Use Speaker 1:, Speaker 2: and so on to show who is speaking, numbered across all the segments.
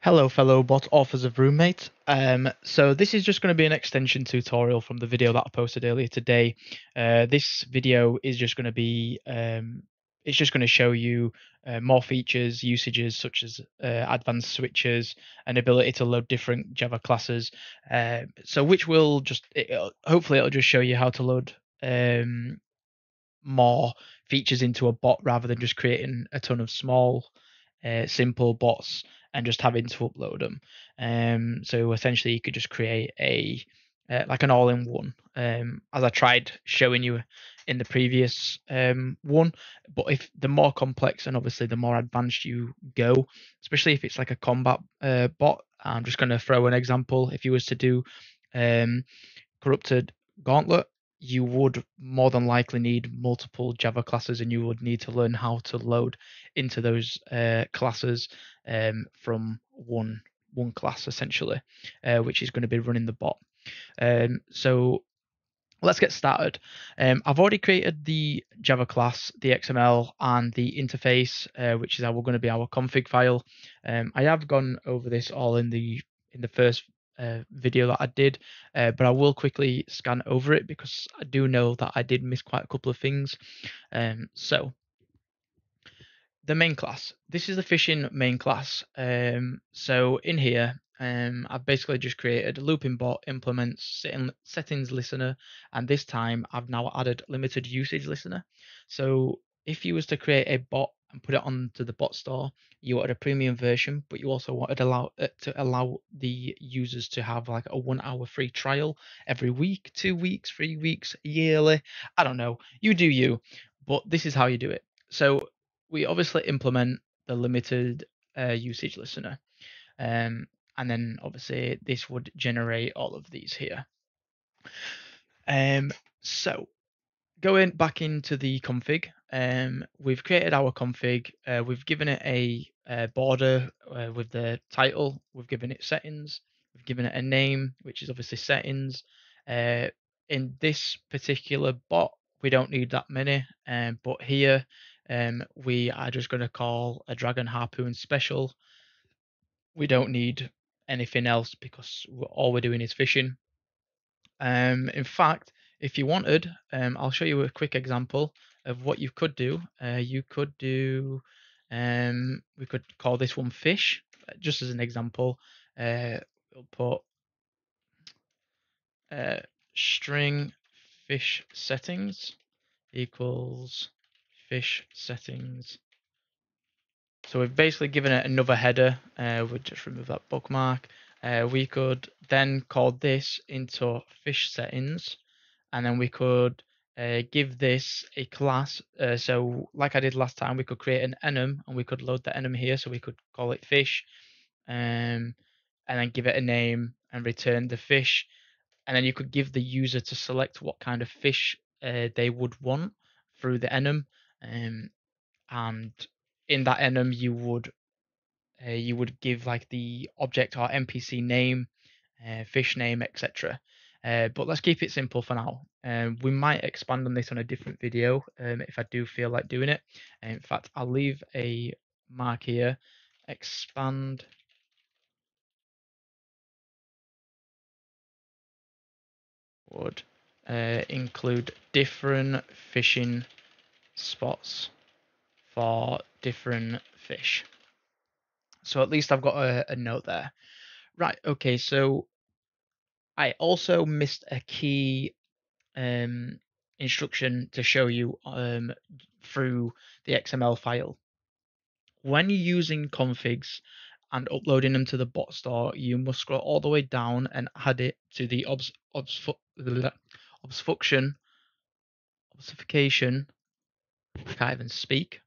Speaker 1: Hello, fellow bot authors of Runemate. So this is just going to be an extension tutorial from the video that I posted earlier today. This video is just going to be, it's just going to show you more features, usages such as advanced switches, and ability to load different Java classes. So which will just, hopefully it'll just show you how to load more features into a bot rather than just creating a ton of small, simple bots and just having to upload them. So essentially, you could just create a like an all-in-one, as I tried showing you in the previous one. But if the more complex and obviously the more advanced you go, especially if it's like a combat bot, I'm just going to throw an example. If you was to do corrupted gauntlet, you would more than likely need multiple Java classes, and you would need to learn how to load into those classes from one class essentially, which is going to be running the bot. So let's get started. I've already created the Java class, the XML, and the interface, which is going to be our config file. I have gone over this all in the first video that I did, but I will quickly scan over it because I do know that I did miss quite a couple of things. So the main class. This is the fishing main class. So in here, I've basically just created a LoopingBot implements settings listener, and this time I've now added LimitedUsageListener. So if you was to create a bot and put it onto the bot store, you wanted a premium version, but you also wanted to allow the users to have like a 1 hour free trial every week, 2 weeks, 3 weeks, yearly. I don't know. You do you, but this is how you do it. So we obviously implement the limited usage listener. And then obviously this would generate all of these here. So going back into the config, we've created our config. We've given it a border with the title. We've given it settings. We've given it a name, which is obviously settings. In this particular bot, we don't need that many, but here we are just going to call a dragon harpoon special. We don't need anything else because all we're doing is fishing. In fact, if you wanted, I'll show you a quick example of what you could do. You could do, we could call this one fish, just as an example. We'll put string fish settings equals fish settings. So we've basically given it another header. We'll just remove that bookmark. We could then call this into fish settings, and then we could give this a class. So like I did last time, we could create an enum, and we could load the enum here. So we could call it fish, and then give it a name and return the fish. And then you could give the user to select what kind of fish they would want through the enum. And in that enum, you would give like the object or NPC name, fish name, etc. But let's keep it simple for now. We might expand on this on a different video if I do feel like doing it. In fact, I'll leave a mark here. Expand would include different fishing spots for different fish. So at least I've got a note there. Right, okay, so I also missed a key instruction to show you through the XML file. When you're using configs and uploading them to the bot store, you must scroll all the way down and add it to the obfuscation. I can't even speak.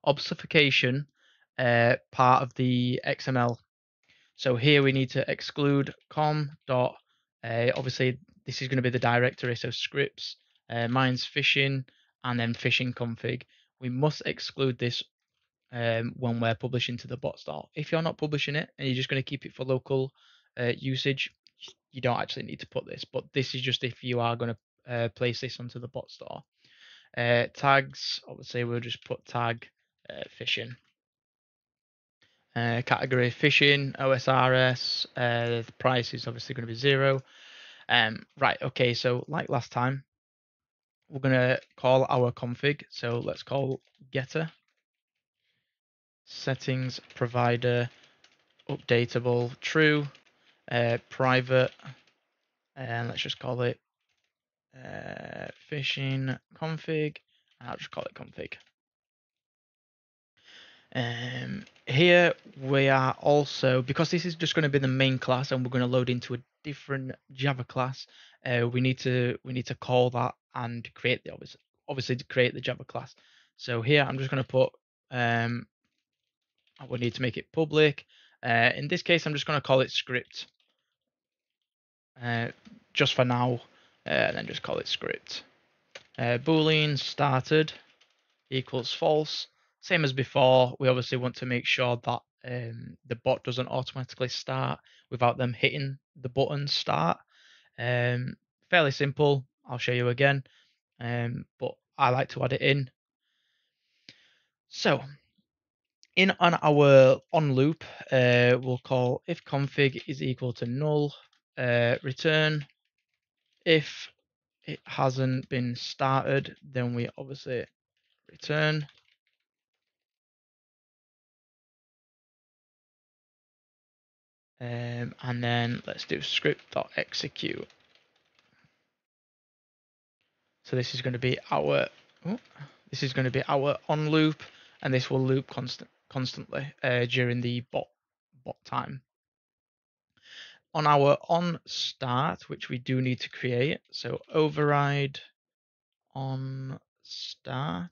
Speaker 1: Obfuscation part of the XML. So here we need to exclude com dot. Obviously, this is going to be the directory, so scripts, mine's fishing, and then fishing config. We must exclude this when we're publishing to the bot store. If you're not publishing it and you're just going to keep it for local usage, you don't actually need to put this. But this is just if you are going to place this onto the bot store. Tags, obviously, we'll just put tag fishing. Category fishing, OSRS. The price is obviously going to be 0. Right, okay, so like last time, we're going to call our config. So let's call getter settings provider updatable true private, and let's just call it fishing config. I'll just call it config. Here we are also, because this is just going to be the main class and we're going to load into a different Java class, we need to call that and create the obviously to create the Java class. So here I'm just going to put we need to make it public. In this case, I'm just going to call it script just for now, and then just call it script. Boolean started equals false. Same as before, we obviously want to make sure that the bot doesn't automatically start without them hitting the button start. Fairly simple. I'll show you again, but I like to add it in. So in on our on loop, we'll call if config is equal to null, return. If it hasn't been started, then we obviously return. And then let's do script.execute. So this is going to be our on loop, and this will loop constantly during the bot time. On our on start, which we do need to create, so override on start.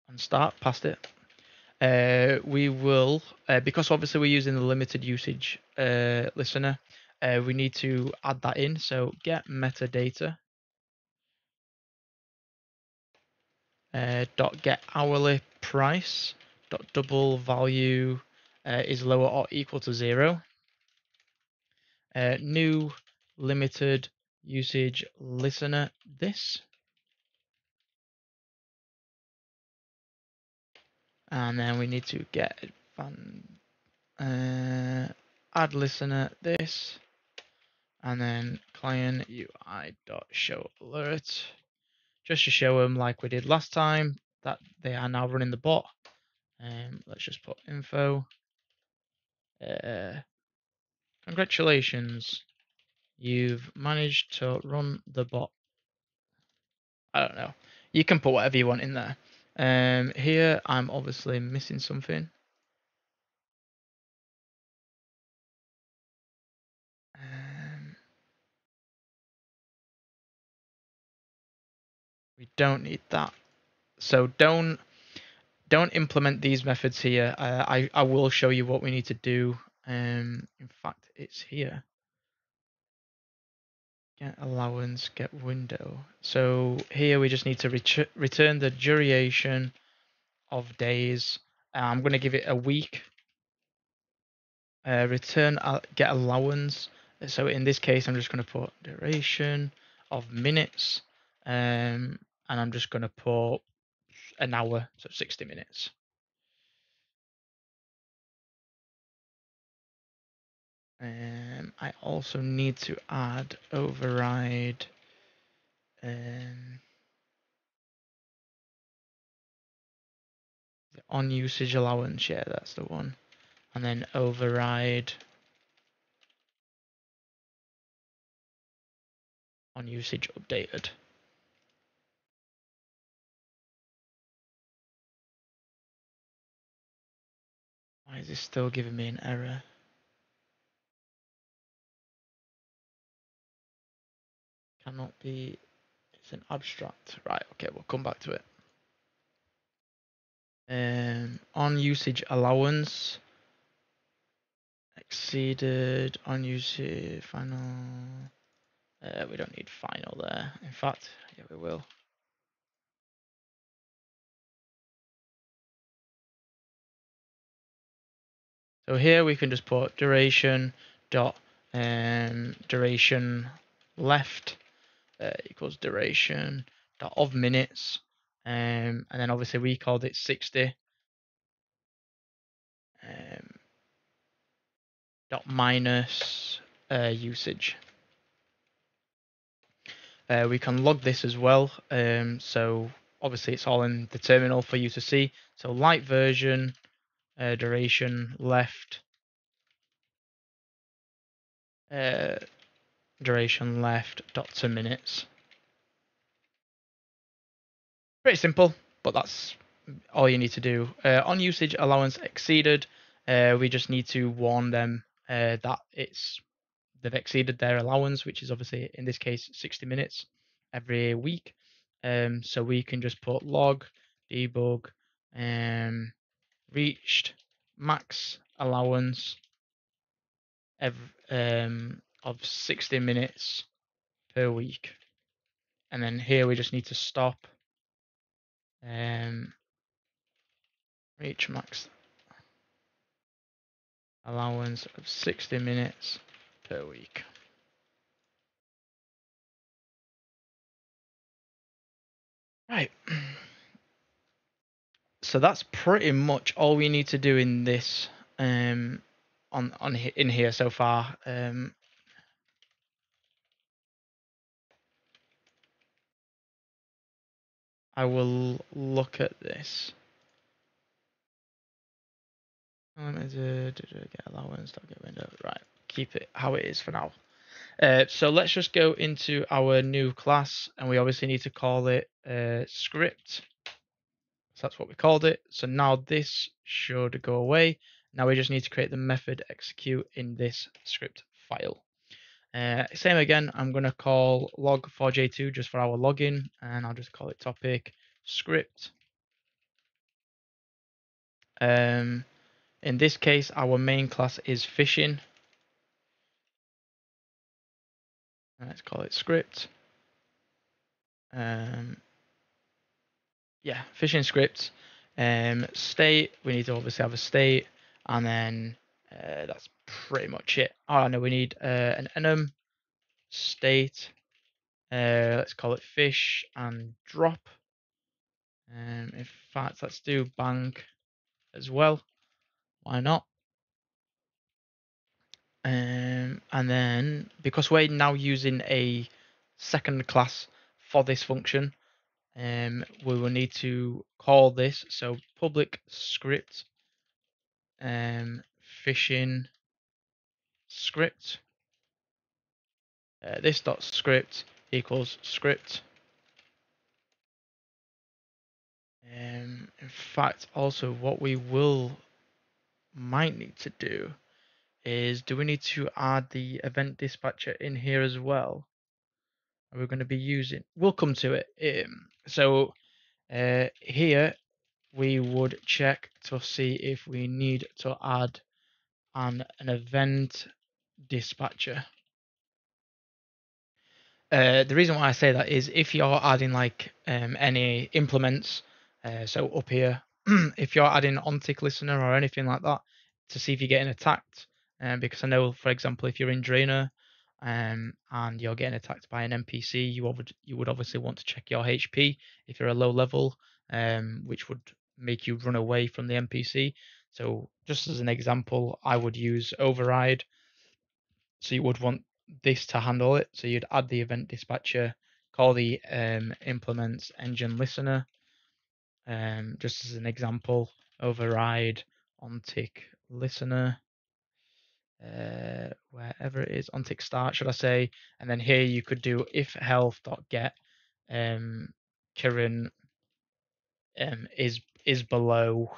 Speaker 1: On start, past it. We will, because obviously we're using the limited usage listener, we need to add that in. So get metadata dot get hourly price dot double value is lower or equal to 0. New limited usage listener this, and then we need to get add listener this, and then client UI dot show alert, just to show them like we did last time that they are now running the bot. Let's just put info. Congratulations, you've managed to run the bot. I don't know. You can put whatever you want in there. Here I'm obviously missing something. We don't need that. So don't implement these methods here. I will show you what we need to do. In fact, it's here. Get allowance, get window. So here we just need to return the duration of days. I'm going to give it a week. Return get allowance. So in this case, I'm just going to put duration of minutes, and I'm just going to put an hour, so 60 minutes. I also need to add override. The on usage allowance, yeah, that's the one. And then override on usage updated. Why is this still giving me an error? Cannot be, it's an abstract. Right, okay, we'll come back to it. On usage allowance exceeded on usage final. We don't need final there. In fact, yeah, we will. So here we can just put duration dot duration left equals duration dot of minutes, and then obviously we called it 60. Dot minus usage. We can log this as well. So obviously it's all in the terminal for you to see. So light version, duration left, duration left dot to minutes. Pretty simple, but that's all you need to do. On usage allowance exceeded, we just need to warn them that they've exceeded their allowance, which is obviously in this case 60 minutes every week. So we can just put log debug reached max allowance of 60 minutes per week, and then here we just need to stop reach max allowance of 60 minutes per week. Right. So that's pretty much all we need to do in this in here so far. I will look at this. Limited get allowance, get window. Right, keep it how it is for now. So let's just go into our new class, and we obviously need to call it script. So that's what we called it. So now this should go away. Now we just need to create the method execute in this script file. Same again, I'm going to call log4j2 just for our login, and I'll just call it topic script. In this case, our main class is fishing. Let's call it script. Yeah, fishing script. State, we need to obviously have a state, and then that's pretty much it. Oh no, we need an enum state. Let's call it fish and drop. In fact, let's do bank as well. Why not? And then because we're now using a second class for this function, we will need to call this. So public script fishing script. This dot script equals script. In fact, also what we might need to do is, do we need to add the event dispatcher in here as well? Are we going to be using? We'll come to it. So here we would check to see if we need to add an event dispatcher. The reason why I say that is if you're adding like any implements, so up here, if you're adding on-tick listener or anything like that to see if you're getting attacked, because I know, for example, if you're in Drainer and you're getting attacked by an NPC, you would obviously want to check your HP if you're a low level, which would make you run away from the NPC. So just as an example, I would use override. So you would want this to handle it. So you'd add the event dispatcher, call the implements engine listener. Just as an example, override on tick listener, wherever it is, on tick start, should I say? And then here you could do if health.get Kirin is below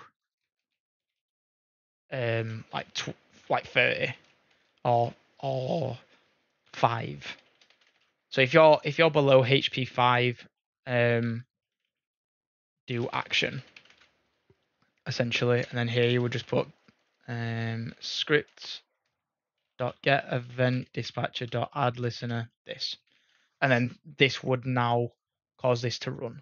Speaker 1: like 30 or 5. So if you're below HP 5, do action essentially, and then here you would just put script dot get event dispatcher dot add listener this, and then this would now cause this to run.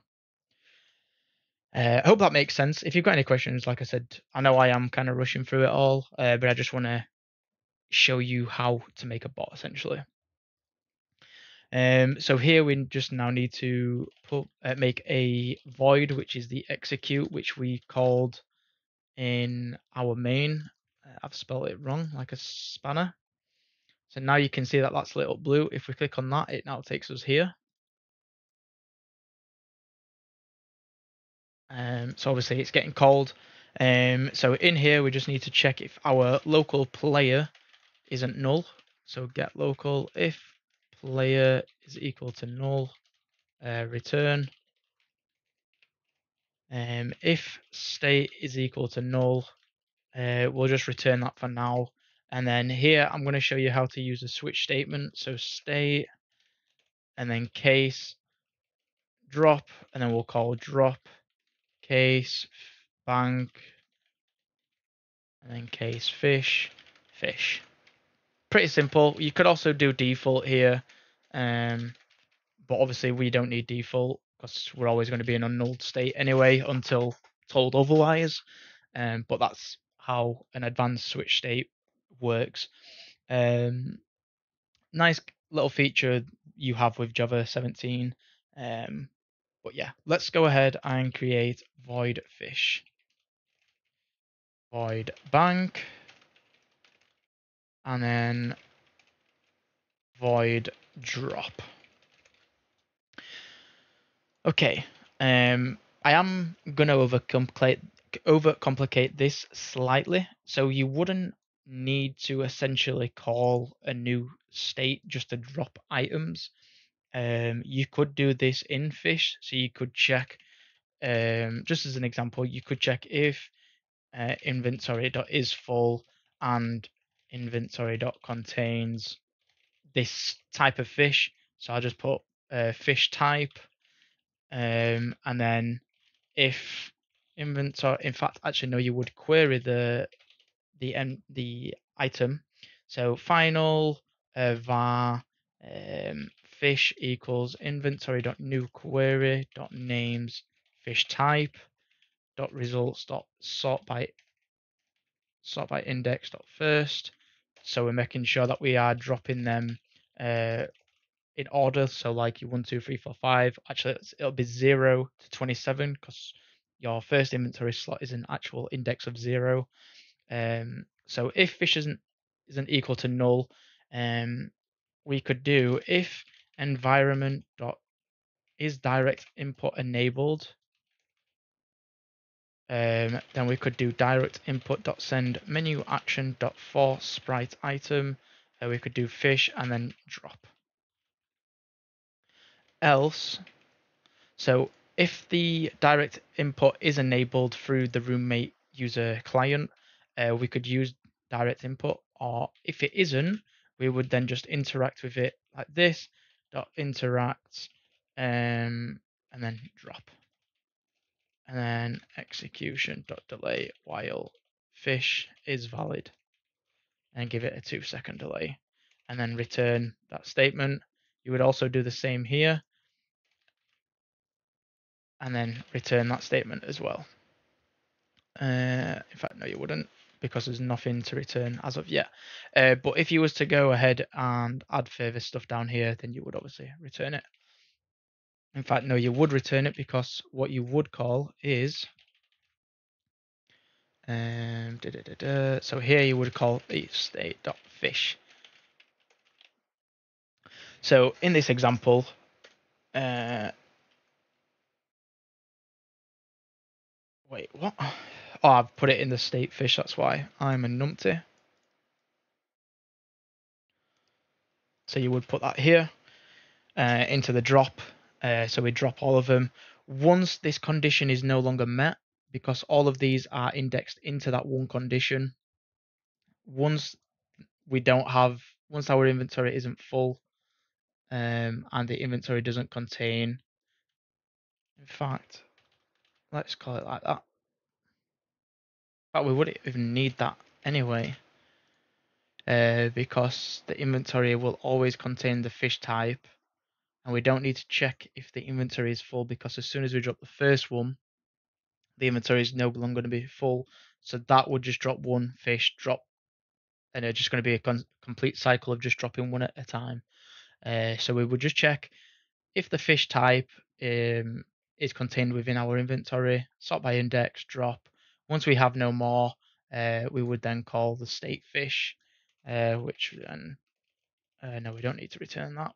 Speaker 1: I hope that makes sense. If you've got any questions, like I said, I know I am kind of rushing through it all, but I just want to show you how to make a bot essentially. So here we just now need to make a void, which is the execute, which we called in our main. I've spelled it wrong, like a spanner. So now you can see that that's lit up blue. If we click on that, it now takes us here. So obviously it's getting called. So in here, we just need to check if our local player isn't null. So get local if player is equal to null, return. If state is equal to null, we'll just return that for now. And then here, I'm going to show you how to use a switch statement. So state, and then case, drop, and then we'll call drop, case, bank, and then case fish, fish. Pretty simple. You could also do default here, but obviously we don't need default because we're always going to be in a null state anyway until told otherwise. But that's how an advanced switch state works. Nice little feature you have with Java 17. But yeah, let's go ahead and create void fish, void bank, and then void drop. Okay, I am gonna overcomplicate this slightly, so you wouldn't need to essentially call a new state just to drop items. You could do this in fish, so you could check, just as an example, you could check if inventory.is full and inventory.contains this type of fish. So I'll just put fish type, and then if inventory, in fact, actually no, you would query the item. So final var fish equals inventory.new query.names fish type dot results dot sort by index dot first. So we're making sure that we are dropping them in order. So like you 1, 2, 3, 4, 5. Actually, it'll be 0 to 27 because your first inventory slot is an actual index of 0. So if fish isn't equal to null, we could do if environment dot is direct input enabled. Then we could do direct input dot send menu action dot for sprite item. We could do fish and then drop. Else, so if the direct input is enabled through the Runemate user client, we could use direct input, or if it isn't, we would then just interact with it like this, dot interact, and then drop. And then execution dot delay while fish is valid, and give it a 2-second delay, and then return that statement. You would also do the same here, and then return that statement as well. In fact, no, you wouldn't, because there's nothing to return as of yet. But if you was to go ahead and add further stuff down here, then you would obviously return it. In fact, no, you would return it, because what you would call is so here you would call the state.fish. So in this example, wait, what? Oh, I've put it in the state fish, that's why. I'm a numpty. So you would put that here into the drop. So we drop all of them. Once this condition is no longer met, because all of these are indexed into that one condition, once our inventory isn't full, and the inventory doesn't contain, in fact, let's call it like that. But we wouldn't even need that anyway, because the inventory will always contain the fish type, and we don't need to check if the inventory is full, because as soon as we drop the first one, the inventory is no longer going to be full. So that would just drop one fish, drop, and it's just going to be a complete cycle of just dropping one at a time. So we would just check if the fish type is contained within our inventory, sort by index, drop. Once we have no more, we would then call the state fish, which then, no, we don't need to return that.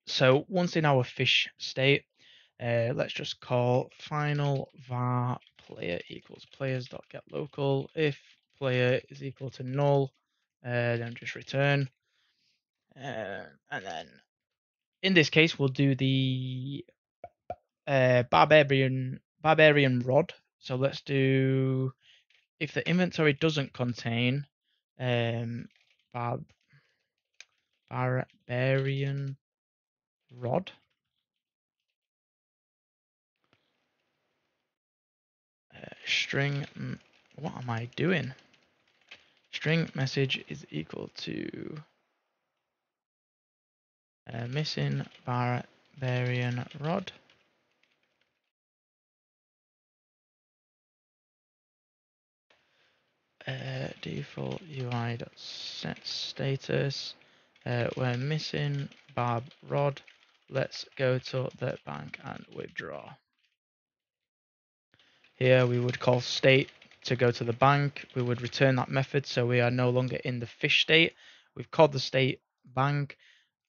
Speaker 1: So once in our fish state, let's just call final var player equals players.getLocal. If player is equal to null, then just return. And then in this case, we'll do the barbarian rod. So let's do, if the inventory doesn't contain barbarian rod, string, what am I doing? String message is equal to missing barbarian rod. Default UI.set status. We're missing barb rod. Let's go to the bank and withdraw. Here we would call state to go to the bank. We would return that method, so we are no longer in the fish state. We've called the state bank,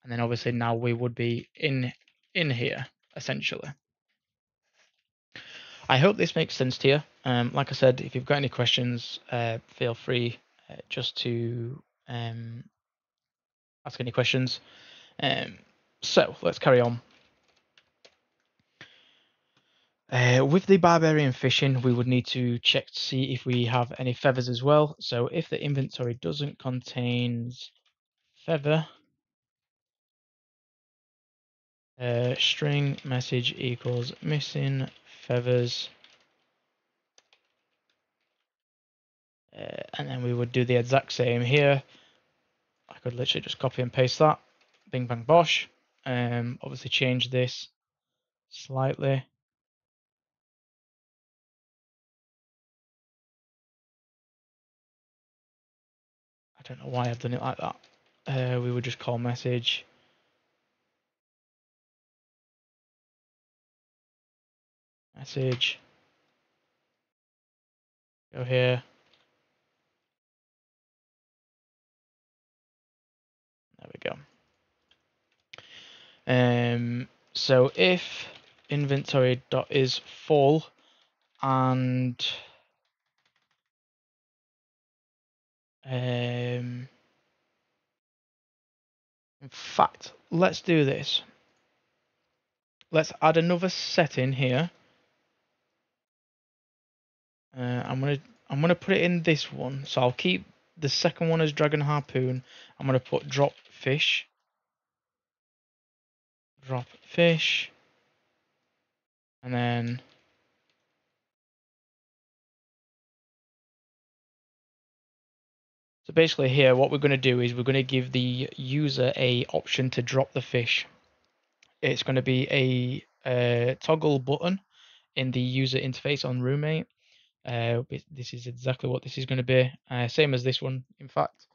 Speaker 1: and then obviously now we would be in here essentially. I hope this makes sense to you. Like I said, if you've got any questions, feel free just to ask any questions. So let's carry on. With the barbarian fishing, we would need to check to see if we have any feathers as well. So if the inventory doesn't contain feather, string message equals missing feathers, and then we would do the exact same here. I could literally just copy and paste that, bing bang bosh. Obviously change this slightly. I don't know why I've done it like that. We would just call message. Message. Go here. There we go. So if inventory dot is full and in fact, let's do this. Let's add another setting here. I'm gonna put it in this one. So I'll keep the second one as dragon harpoon. I'm gonna put drop fish. Drop fish. And then so basically here what we're going to do is we're going to give the user a option to drop the fish. It's going to be a toggle button in the user interface on Runemate. This is exactly what this is going to be. Same as this one, in fact.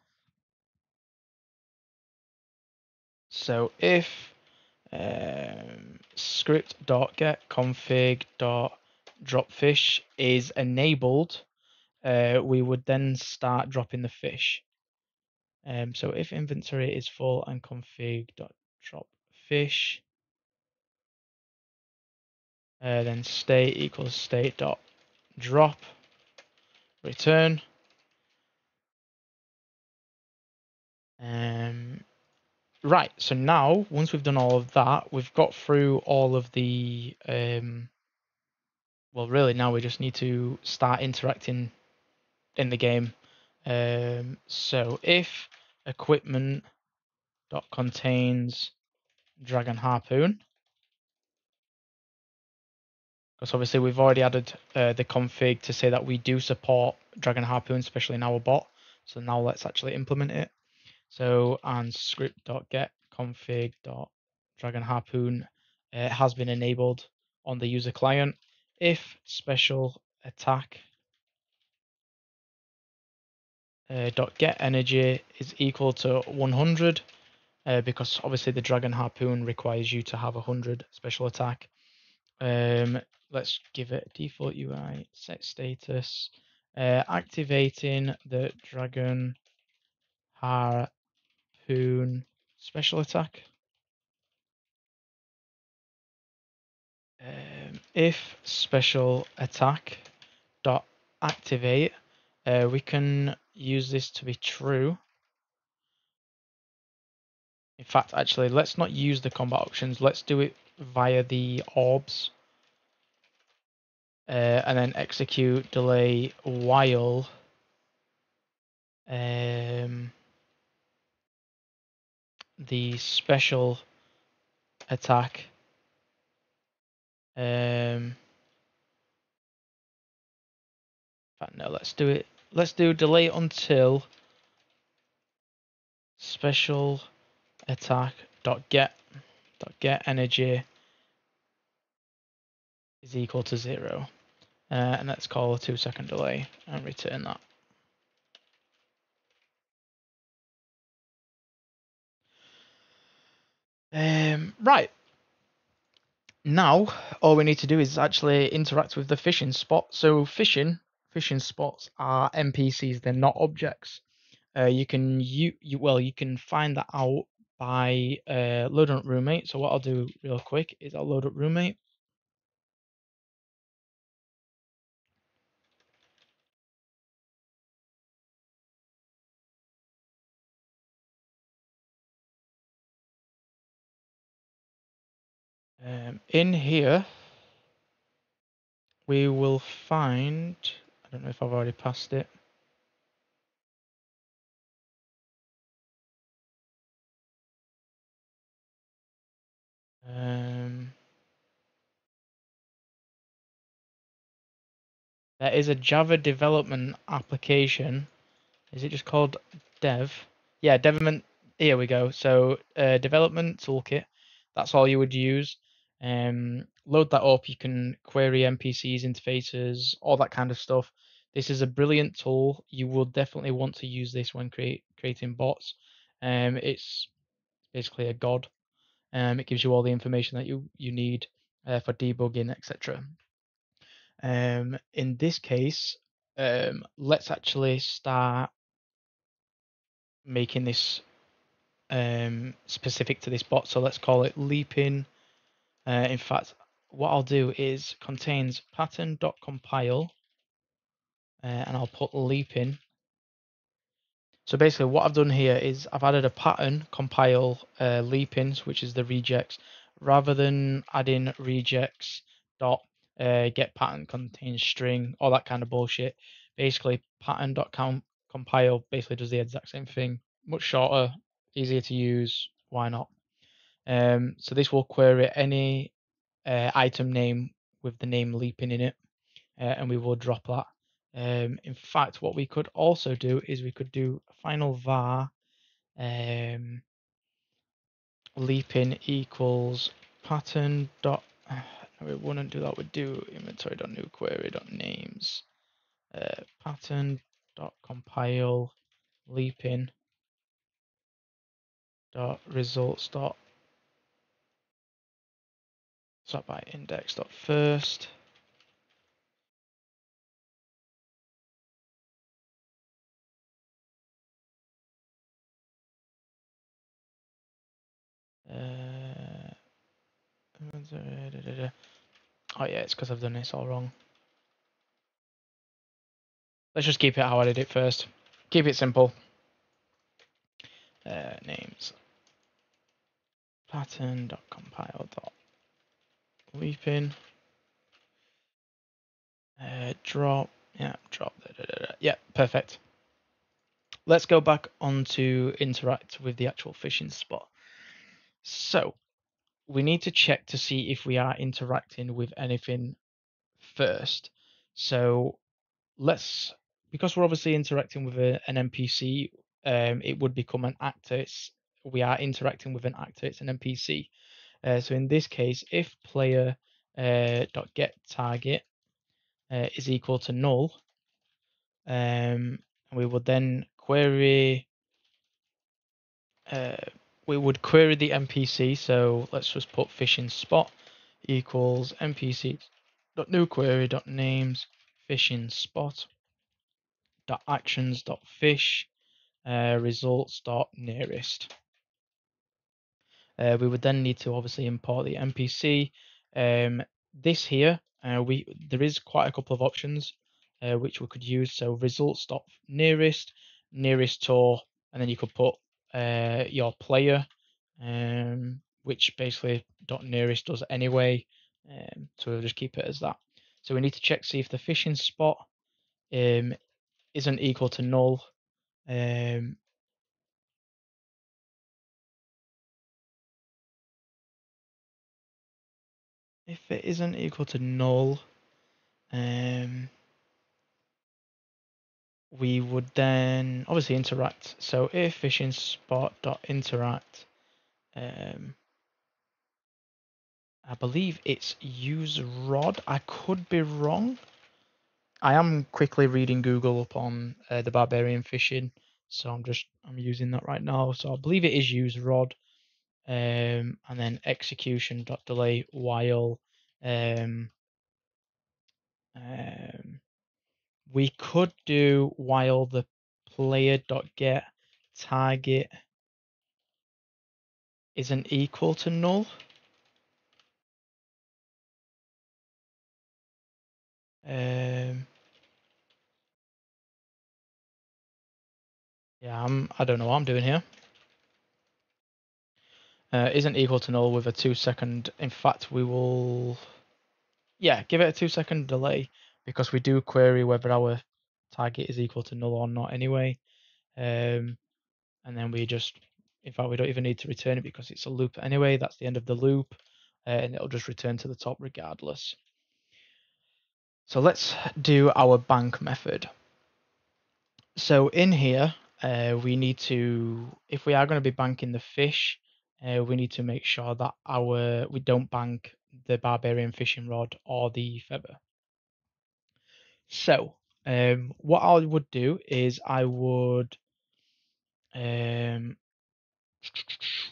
Speaker 1: So if script.getConfig.dropFish is enabled, we would then start dropping the fish. So if inventory is full and config.dropFish, then state equals state.drop, return. Right, so now, once we've done all of that, we've got through all of the, well, really now we just need to start interacting in the game. So if equipment.contains dragon harpoon, because obviously we've already added the config to say that we do support dragon harpoon, especially in our bot. So now let's actually implement it. So and script.get config.dragon harpoon has been enabled on the user client. If special attack dot get energy is equal to 100 because obviously the dragon harpoon requires you to have 100 special attack. Let's give it a default UI, set status, activating the dragon harpoon special attack. If special attack dot activate, we can use this to be true. In fact, actually, let's not use the combat options. Let's do it via the orbs. And then execute delay while the special attack in fact, no, let's do it. Let's do delay until special attack dot get energy is equal to 0. And let's call a 2-second delay and return that. Right. Now, all we need to do is actually interact with the fishing spot. So fishing spots are NPCs, they're not objects. You can find that out by loading up Runemate. So what I'll do real quick is I'll load up Runemate. In here, we will find, I don't know if I've already passed it. There is a Java development application. Is it just called dev? Yeah, development. Here we go. So development toolkit. That's all you would use. Load that up. You can query NPCs, interfaces, all that kind of stuff. This is a brilliant tool. You will definitely want to use this when creating bots. It's basically a god. It gives you all the information that you need for debugging, etc. In this case, let's actually start making this specific to this bot. So let's call it leaping. In fact, what I'll do is contains pattern.compile, and I'll put leaping. So basically what I've done here is I've added a pattern compile leaping, which is the regex, rather than adding regex dot get pattern contains string, all that kind of bullshit. Basically pattern.compile basically does the exact same thing, much shorter, easier to use, why not? So this will query any item name with the name leaping in it, and we will drop that. In fact, what we could also do is we could do final var leaping equals pattern dot. No, we wouldn't do that. We'd do inventory dot new query dot names pattern dot compile leaping dot results dot sort by index dot first. Oh yeah, it's because I've done this all wrong. Let's just keep it how I did it first. Keep it simple. Names pattern.compile.leaping drop. Yeah, drop. Yeah, perfect. Let's go back on to interact with the actual fishing spot. So we need to check to see if we are interacting with anything first. So because we're obviously interacting with an NPC, it would become an actor. We are interacting with an actor. It's an NPC. So in this case, if player dot get target is equal to null, we will then query. We would query the NPC. So let's just put fishing spot equals npc.newQuery.names fishing spot .actions.fish results.nearest. We would then need to obviously import the NPC. This here, there is quite a couple of options which we could use. So results.nearest, nearest tour, and then you could put your player, which basically .nearest does anyway. So we'll just keep it as that. So we need to check see if the fishing spot isn't equal to null. If it isn't equal to null, we would then obviously interact. So if fishing spot dot interact, I believe it's use rod. I could be wrong. I am quickly reading Google up on the Barbarian fishing, so I'm using that right now. So I believe it is use rod, and then execution dot delay while we could do while the player dot get target isn't equal to null. Yeah, I don't know what I'm doing here. Isn't equal to null with a 2-second. In fact, we will, yeah, give it a 2-second delay because we do query whether our target is equal to null or not anyway. And then we just, in fact, we don't even need to return it because it's a loop anyway. That's the end of the loop, and it'll just return to the top regardless. So let's do our bank method. So in here, we need to, if we are going to be banking the fish, we need to make sure that we don't bank the Barbarian fishing rod or the feather. So what I would do is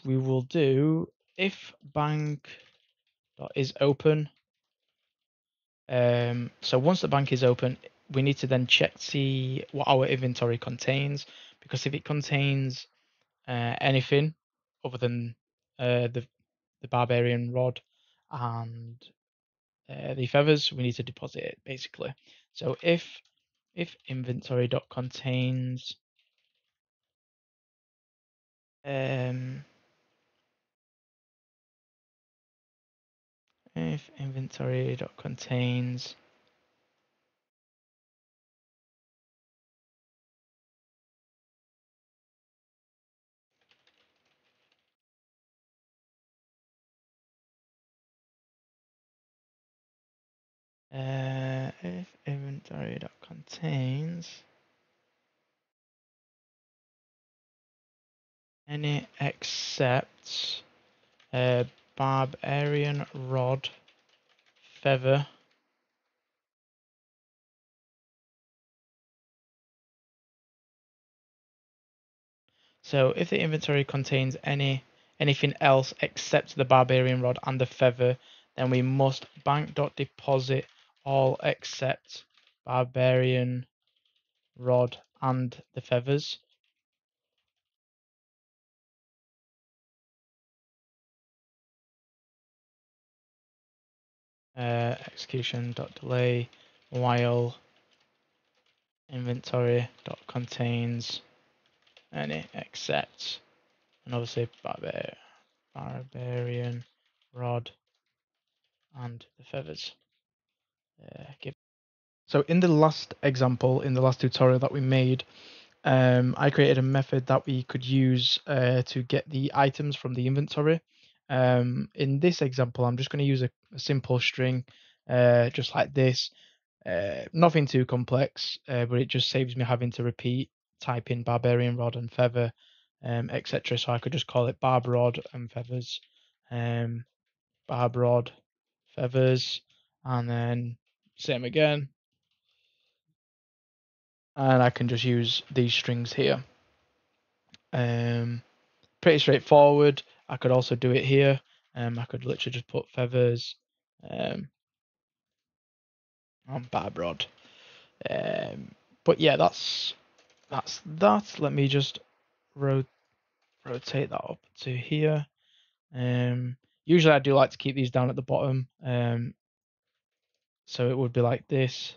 Speaker 1: we will do if bank is open. So once the bank is open, we need to then check see what our inventory contains, because if it contains anything other than the Barbarian rod and the feathers, we need to deposit it basically. So if inventory dot contains if inventory dot contains if inventory dot contains any except Barbarian rod feather so if the inventory contains anything else except the Barbarian rod and the feather, then we must bank.deposit all except Barbarian rod and the feathers. Execution.delay while inventory.contains any except, and obviously Barbarian rod and the feathers. So in the last example, in the last tutorial that we made, I created a method that we could use to get the items from the inventory. In this example, I'm just going to use a simple string, just like this. Nothing too complex, but it just saves me having to type in Barbarian rod and feather, etc. So I could just call it barb rod and feathers, barb rod, feathers, and then same again. And I can just use these strings here. Pretty straightforward. I could also do it here. I could literally just put feathers on Barbrod. But yeah, that's that. Let me just rotate that up to here. Usually I do like to keep these down at the bottom. So it would be like this.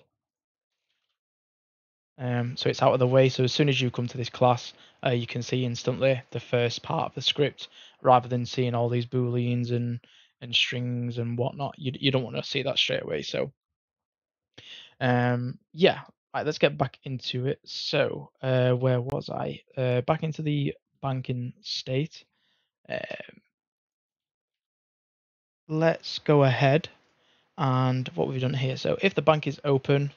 Speaker 1: So it's out of the way. So as soon as you come to this class, you can see instantly the first part of the script, rather than seeing all these booleans and strings and whatnot. You don't want to see that straight away. So yeah, right, let's get back into it. So where was I? Back into the banking state. Let's go ahead and what we've done here. So if the bank is open,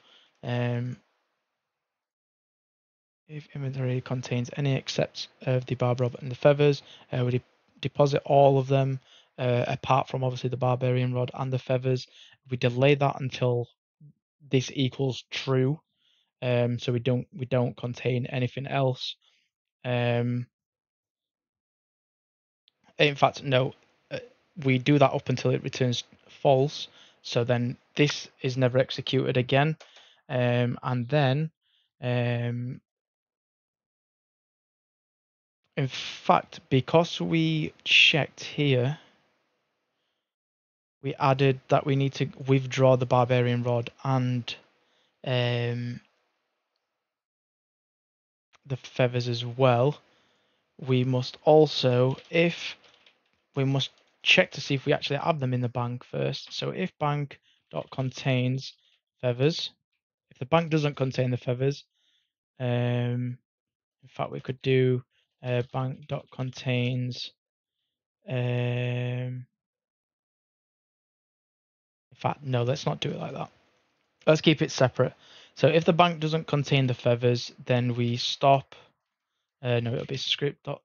Speaker 1: if inventory contains any except of the Barbarian and the feathers, we deposit all of them, apart from obviously the Barbarian rod and the feathers. We delay that until this equals true, so we don't contain anything else. In fact, no, we do that up until it returns false. So then this is never executed again, and then. In fact, because we checked here, we added that we need to withdraw the Barbarian rod and the feathers as well. We must also, we must check to see if we actually have them in the bank first. So if bank.contains feathers, if the bank doesn't contain the feathers, in fact, we could do bank.contains. In fact, no, let's not do it like that. Let's keep it separate. So if the bank doesn't contain the feathers, then we stop. No, it'll be script.stop.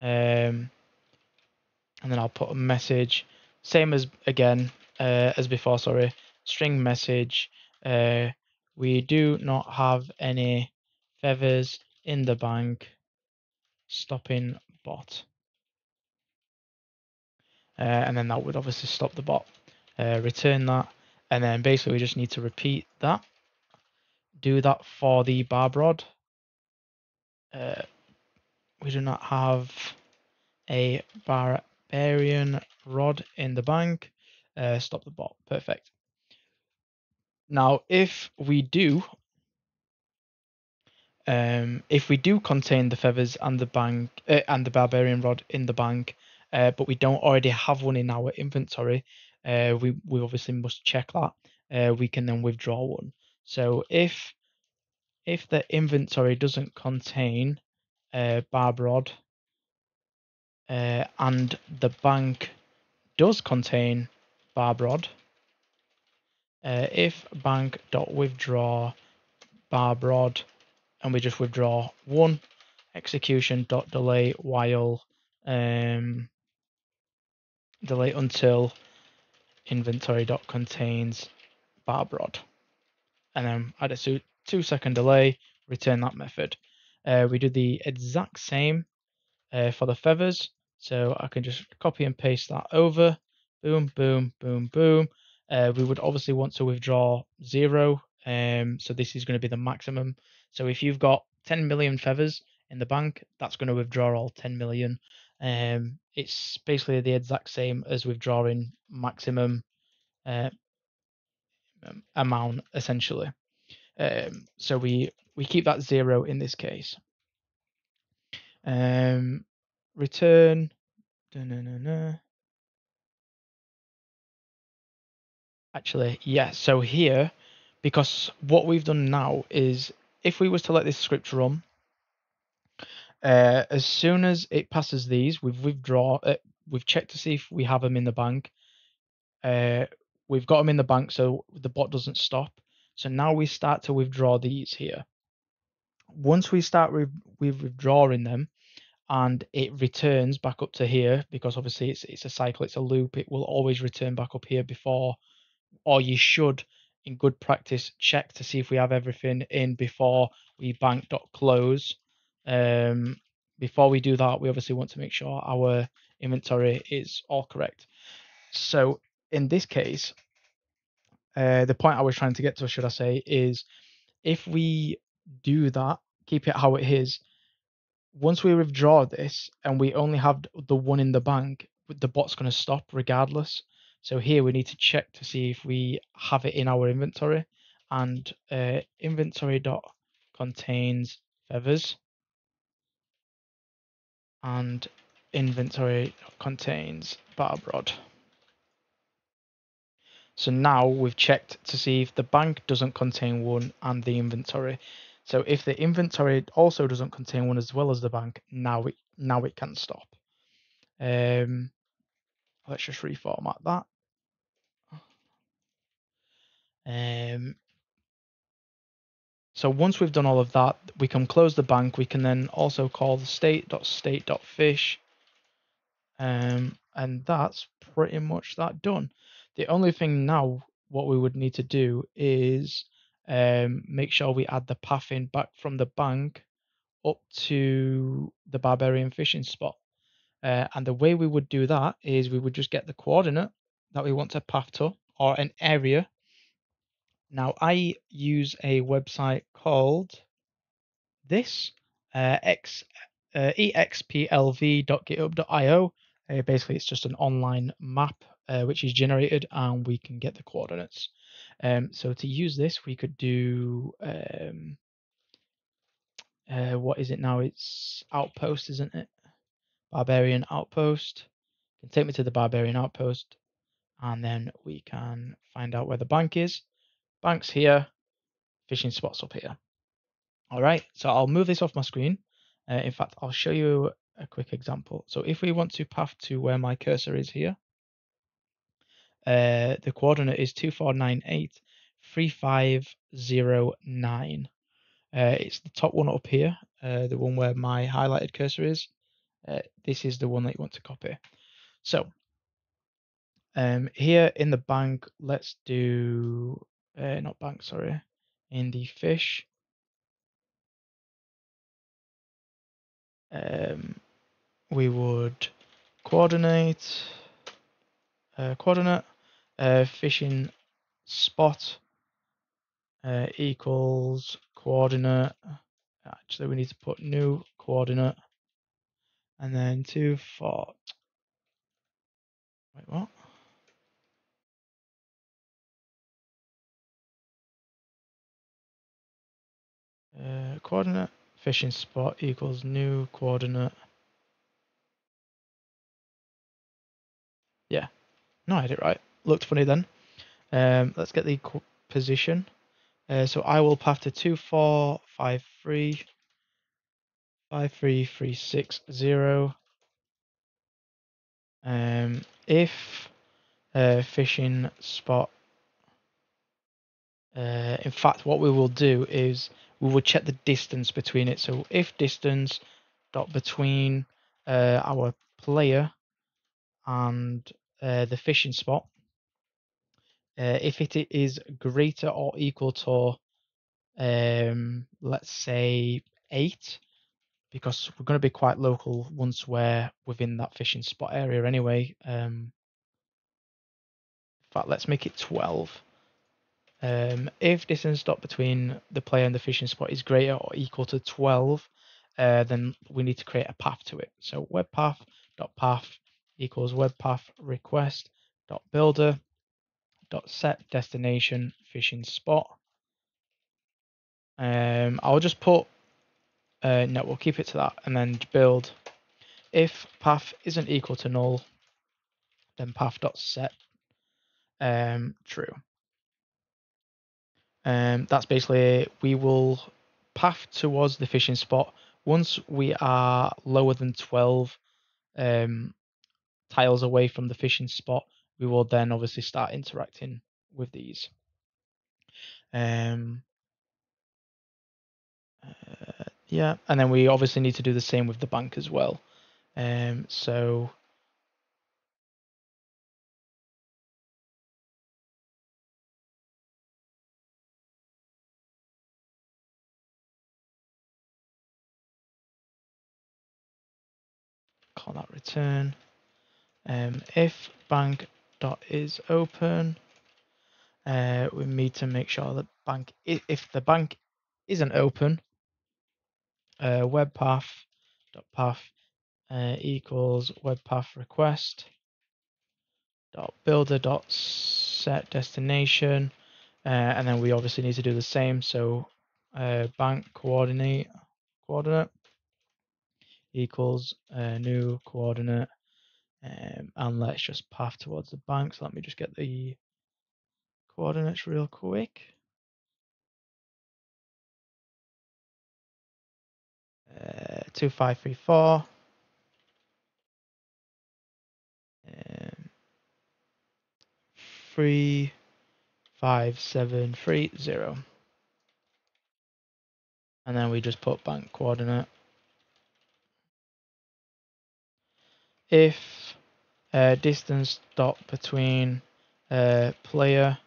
Speaker 1: And then I'll put a message, same as again as before. Sorry, string message. We do not have any feathers in the bank. Stopping bot. And then that would obviously stop the bot. Return that, and then basically we just need to repeat that. Do that for the barb rod. We do not have a Barbarian rod in the bank. Stop the bot. Perfect. Now, if we do contain the feathers and the bank and the Barbarian rod in the bank, but we don't already have one in our inventory, we obviously must check that. We can then withdraw one. So if the inventory doesn't contain barb rod and the bank does contain barb rod, if bank.withdraw barb rod, and we just withdraw one, execution.delay while delay until inventory.contains barb rod, and then add a 2-second delay, return that method. We do the exact same for the feathers, so I can just copy and paste that over. Boom, boom, boom, boom. We would obviously want to withdraw 0, so this is going to be the maximum. So if you've got 10 million feathers in the bank, that's going to withdraw all 10 million. It's basically the exact same as withdrawing maximum amount, essentially. So we keep that 0 in this case. Return. Actually, yeah. So here, because what we've done now is, if we was to let this script run, as soon as it passes these, we've checked to see if we have them in the bank. We've got them in the bank, so the bot doesn't stop. So now we start to withdraw these here. Once we start withdrawing them, and it returns back up to here, because obviously it's a cycle, it's a loop. It will always return back up here before, or you should in good practice, check to see if we have everything in before we bank.close. Before we do that, we obviously want to make sure our inventory is all correct. So in this case, the point I was trying to get to, should I say, is if we do that, keep it how it is, once we withdraw this and we only have the one in the bank, the bot's going to stop regardless. So here we need to check to see if we have it in our inventory, and inventory dot contains feathers and inventory contains barb rod. So now we've checked to see if the bank doesn't contain one and the inventory. So if the inventory also doesn't contain one as well as the bank, now it can stop. Let's just reformat that. So once we've done all of that, we can close the bank. We can then also call the state.state.fish. And that's pretty much that done. The only thing now, what we would need to do is make sure we add the path in back from the bank up to the Barbarian fishing spot. And the way we would do that is we would just get the coordinate that we want to path to, or an area. Now I use a website called this explv.github.io. Basically, it's just an online map which is generated, and we can get the coordinates. So to use this, we could do what is it now? It's outpost, isn't it? Barbarian outpost. Can take me to the Barbarian outpost, and then we can find out where the bank is. Bank's here. Fishing spots up here. All right, so I'll move this off my screen. In fact, I'll show you a quick example. So if we want to path to where my cursor is here, the coordinate is 24983509. It's the top one up here, the one where my highlighted cursor is. This is the one that you want to copy. So here in the bank, let's do, not bank, sorry, in the fish. We would coordinate fishing spot equals coordinate. Actually, we need to put new coordinate and then 2 4. Wait, what? Coordinate fishing spot equals new coordinate. Yeah, no, I did it right. Looked funny then. Let's get the position. So I will path to 2453 53360. If fishing spot, in fact, what we will do is we will check the distance between it. So if distance dot between our player and the fishing spot, if it is greater or equal to, let's say 8, because we're going to be quite local once we're within that fishing spot area anyway. In fact, let's make it 12. If distance dot between the player and the fishing spot is greater or equal to 12, then we need to create a path to it. So webpath.path equals webpath request dot builder dot set destination fishing spot. I'll just put no, we'll keep it to that, and then build. If path isn't equal to null, then path.set true. That's basically, we will path towards the fishing spot. Once we are lower than 12 tiles away from the fishing spot, we will then obviously start interacting with these. Yeah, and then we obviously need to do the same with the bank as well. So call that return. If bank.is open, we need to make sure that if the bank isn't open, webpath.path equals webpath request dot builder dot set destination, and then we obviously need to do the same. So bank coordinate equals new coordinate, and let's just path towards the bank. So let me just get the coordinates real quick. 2534. 35730, and then we just put bank coordinate. If distance dot between player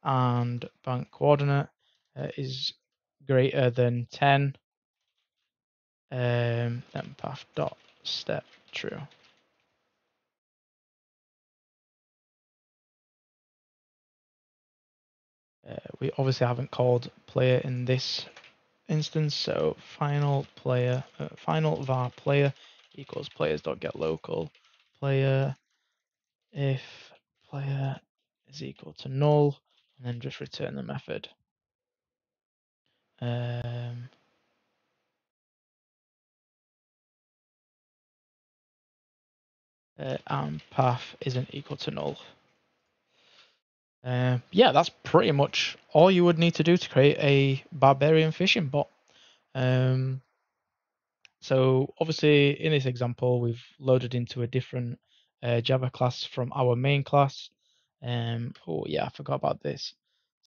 Speaker 1: and bank coordinate is greater than 10, then path dot step true. We obviously haven't called player in this instance, so final var player equals players.getLocal player if player is equal to null, and then just return the method. And path isn't equal to null. Yeah, that's pretty much all you would need to do to create a Barbarian phishing bot. So obviously in this example, we've loaded into a different Java class from our main class. Oh yeah, I forgot about this.